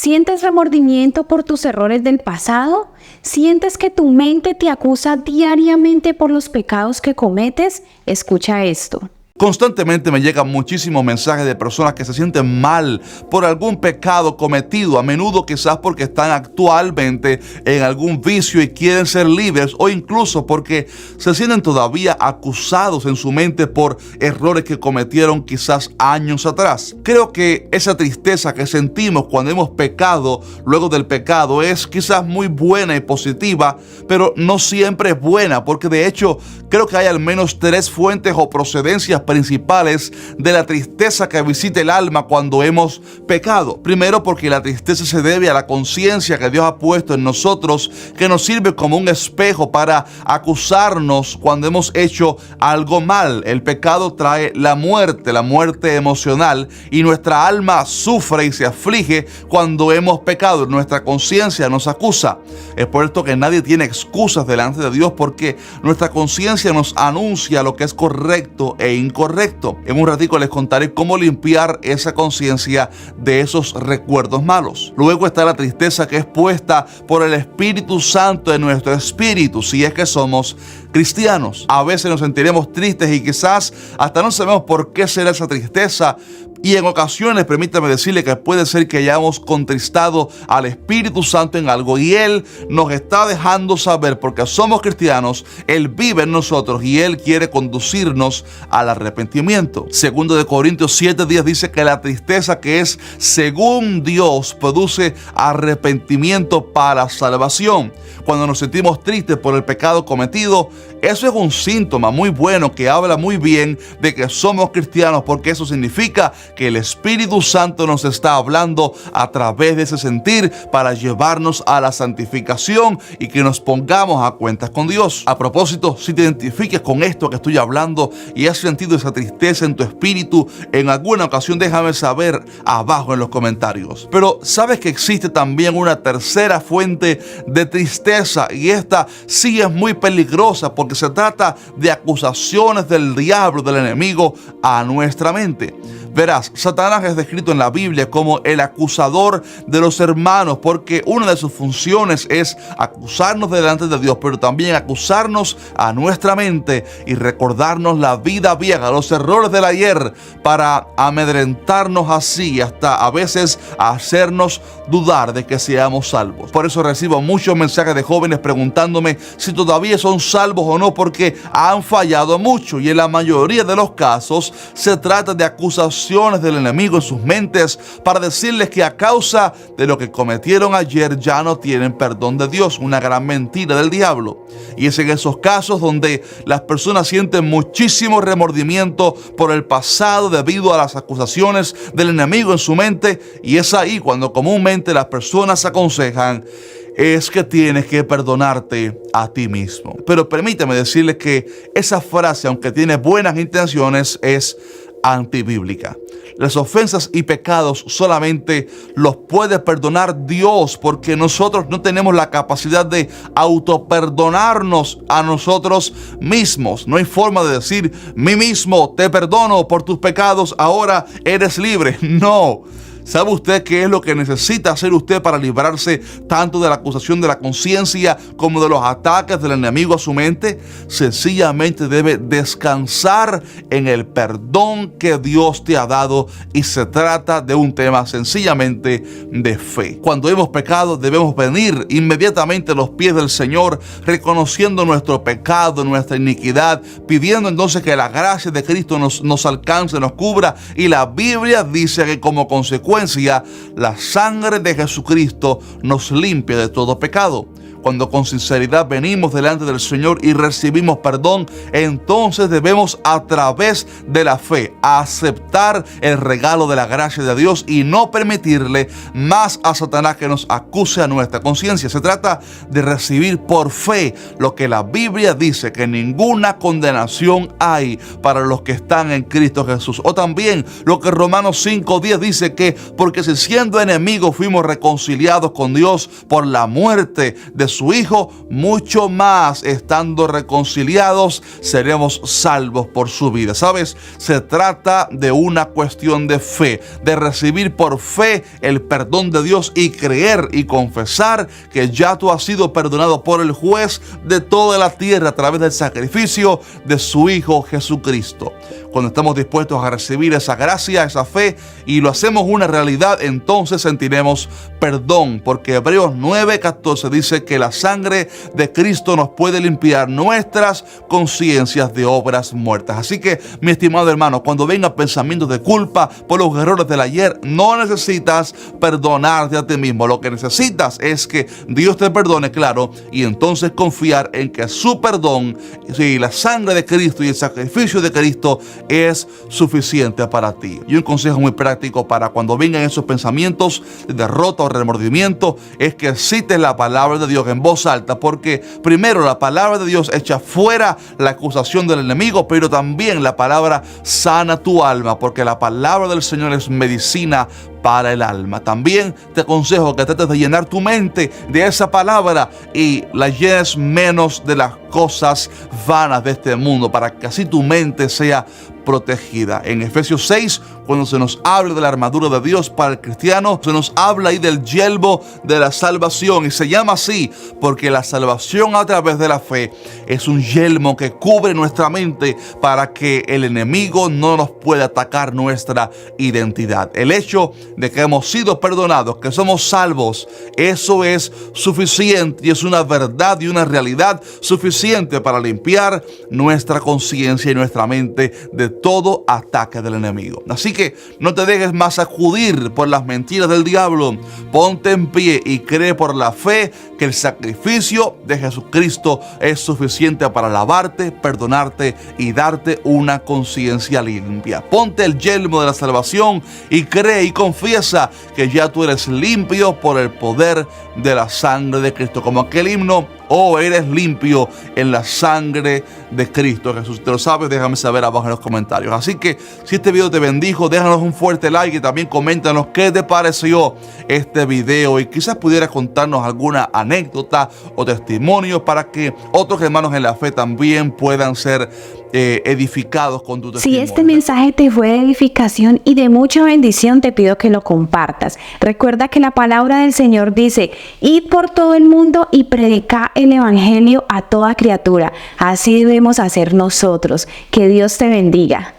¿Sientes remordimiento por tus errores del pasado? ¿Sientes que tu mente te acusa diariamente por los pecados que cometes? Escucha esto. Constantemente me llegan muchísimos mensajes de personas que se sienten mal por algún pecado cometido, a menudo quizás porque están actualmente en algún vicio y quieren ser libres, o incluso porque se sienten todavía acusados en su mente por errores que cometieron quizás años atrás. Creo que esa tristeza que sentimos cuando hemos pecado luego del pecado es quizás muy buena y positiva, pero no siempre es buena, porque de hecho creo que hay al menos 3 fuentes o procedencias principales de la tristeza que visita el alma cuando hemos pecado. Primero, porque la tristeza se debe a la conciencia que Dios ha puesto en nosotros, que nos sirve como un espejo para acusarnos cuando hemos hecho algo mal. El pecado trae la muerte emocional, y nuestra alma sufre y se aflige cuando hemos pecado. Nuestra conciencia nos acusa. Es por esto que nadie tiene excusas delante de Dios, porque nuestra conciencia nos anuncia lo que es correcto e incorrecto. En un ratico les contaré cómo limpiar esa conciencia de esos recuerdos malos. Luego está la tristeza, que es puesta por el Espíritu Santo en nuestro espíritu, si es que somos cristianos. A veces nos sentiremos tristes y quizás hasta no sabemos por qué será esa tristeza. Y en ocasiones, permítame decirle que puede ser que hayamos contristado al Espíritu Santo en algo, y Él nos está dejando saber, porque somos cristianos, Él vive en nosotros y Él quiere conducirnos al arrepentimiento. Segundo de Corintios 7:10 dice que la tristeza, que es según Dios, produce arrepentimiento para salvación. Cuando nos sentimos tristes por el pecado cometido, eso es un síntoma muy bueno que habla muy bien de que somos cristianos, porque eso significa que el Espíritu Santo nos está hablando a través de ese sentir para llevarnos a la santificación y que nos pongamos a cuentas con Dios. A propósito, si te identificas con esto que estoy hablando y has sentido esa tristeza en tu espíritu en alguna ocasión, déjame saber abajo en los comentarios. Pero sabes que existe también una tercera fuente de tristeza, y esta sí es muy peligrosa, porque se trata de acusaciones del diablo, del enemigo, a nuestra mente. Verás, Satanás es descrito en la Biblia como el acusador de los hermanos, porque una de sus funciones es acusarnos delante de Dios, pero también acusarnos a nuestra mente y recordarnos la vida vieja, los errores del ayer, para amedrentarnos así, hasta a veces hacernos dudar de que seamos salvos. Por eso recibo muchos mensajes de jóvenes preguntándome si todavía son salvos o no, porque han fallado mucho, y en la mayoría de los casos se trata de acusaciones del enemigo en sus mentes para decirles que a causa de lo que cometieron ayer ya no tienen perdón de Dios. Una gran mentira del diablo. Y es en esos casos donde las personas sienten muchísimo remordimiento por el pasado debido a las acusaciones del enemigo en su mente, y es ahí cuando comúnmente las personas aconsejan: es que tienes que perdonarte a ti mismo. Pero permítame decirles que esa frase, aunque tiene buenas intenciones, es antibíblica. Las ofensas y pecados solamente los puede perdonar Dios, porque nosotros no tenemos la capacidad de autoperdonarnos a nosotros mismos. No hay forma de decir: mí mismo te perdono por tus pecados, ahora eres libre. No. ¿Sabe usted qué es lo que necesita hacer usted para librarse tanto de la acusación de la conciencia como de los ataques del enemigo a su mente? Sencillamente debe descansar en el perdón que Dios te ha dado, y se trata de un tema sencillamente de fe. Cuando hemos pecado, debemos venir inmediatamente a los pies del Señor, reconociendo nuestro pecado, nuestra iniquidad, pidiendo entonces que la gracia de Cristo nos alcance, nos cubra. Y la Biblia dice que como consecuencia, la sangre de Jesucristo nos limpia de todo pecado. Cuando con sinceridad venimos delante del Señor y recibimos perdón, entonces debemos, a través de la fe, aceptar el regalo de la gracia de Dios y no permitirle más a Satanás que nos acuse a nuestra conciencia. Se trata de recibir por fe lo que la Biblia dice, que ninguna condenación hay para los que están en Cristo Jesús. O también lo que Romanos 5:10 dice, que porque si siendo enemigos fuimos reconciliados con Dios por la muerte de su Hijo, mucho más estando reconciliados seremos salvos por su vida. ¿Sabes? Se trata de una cuestión de fe, de recibir por fe el perdón de Dios y creer y confesar que ya tú has sido perdonado por el juez de toda la tierra a través del sacrificio de su Hijo Jesucristo. Cuando estamos dispuestos a recibir esa gracia, esa fe, y lo hacemos una realidad, entonces sentiremos perdón, porque Hebreos 9:14 dice que la sangre de Cristo nos puede limpiar nuestras conciencias de obras muertas. Así que, mi estimado hermano, cuando vengan pensamientos de culpa por los errores del ayer, no necesitas perdonarte a ti mismo. Lo que necesitas es que Dios te perdone, claro, y entonces confiar en que su perdón y la sangre de Cristo y el sacrificio de Cristo es suficiente para ti. Y un consejo muy práctico para cuando vengan esos pensamientos de derrota o remordimiento es que cites la palabra de Dios en voz alta, porque primero la palabra de Dios echa fuera la acusación del enemigo, pero también la palabra sana tu alma, porque la palabra del Señor es medicina para el alma. También te aconsejo que trates de llenar tu mente de esa palabra y la llenes menos de las cosas vanas de este mundo, para que así tu mente sea protegida. En Efesios 6, cuando se nos habla de la armadura de Dios para el cristiano, se nos habla ahí del yelmo de la salvación, y se llama así porque la salvación a través de la fe es un yelmo que cubre nuestra mente para que el enemigo no nos pueda atacar nuestra identidad. El hecho de que hemos sido perdonados, que somos salvos, eso es suficiente, y es una verdad y una realidad suficiente para limpiar nuestra conciencia y nuestra mente de todo ataque del enemigo. Así que no te dejes más sacudir por las mentiras del diablo. Ponte en pie y cree por la fe que el sacrificio de Jesucristo es suficiente para lavarte, perdonarte y darte una conciencia limpia. Ponte el yelmo de la salvación y cree y confiesa que ya tú eres limpio por el poder de la sangre de Cristo. Como aquel himno: oh, eres limpio en la sangre de Cristo Jesús. Si te lo sabes, déjame saber abajo en los comentarios. Así que si este video te bendijo, déjanos un fuerte like y también coméntanos qué te pareció este video, y quizás pudieras contarnos alguna anécdota o testimonio para que otros hermanos en la fe también puedan ser edificados con tu testimonio. Si este mensaje te fue de edificación y de mucha bendición, te pido que lo compartas. Recuerda que la palabra del Señor dice: id por todo el mundo y predicad el evangelio a toda criatura. Así debemos hacer nosotros. Que Dios te bendiga.